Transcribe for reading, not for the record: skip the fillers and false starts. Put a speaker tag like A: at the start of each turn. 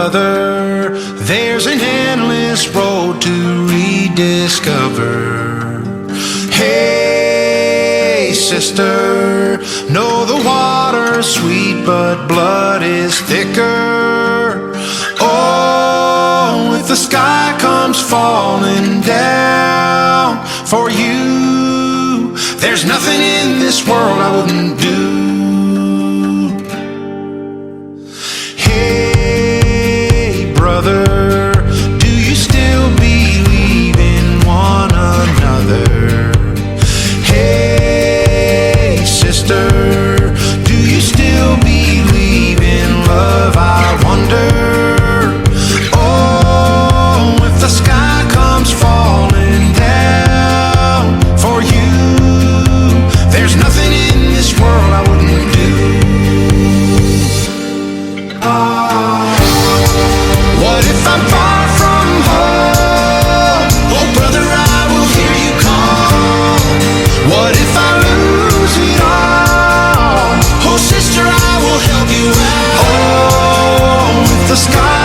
A: brother, there's an endless road to rediscover. Hey, sister, know the water's sweet, but blood is thicker. Oh, if the sky comes falling down for you, there's nothing in this world I wouldn't do. Hey, brother, do you still believe in one another? Hey, sister, do you still believe in love, I wonder? Oh, if the sky comes falling down for you, there's nothing in this world I wouldn't do. What if I'm far from home? Oh, brother, I will hear you call. What if I lose it all? Oh, sister, I will help you out. Oh, if the sky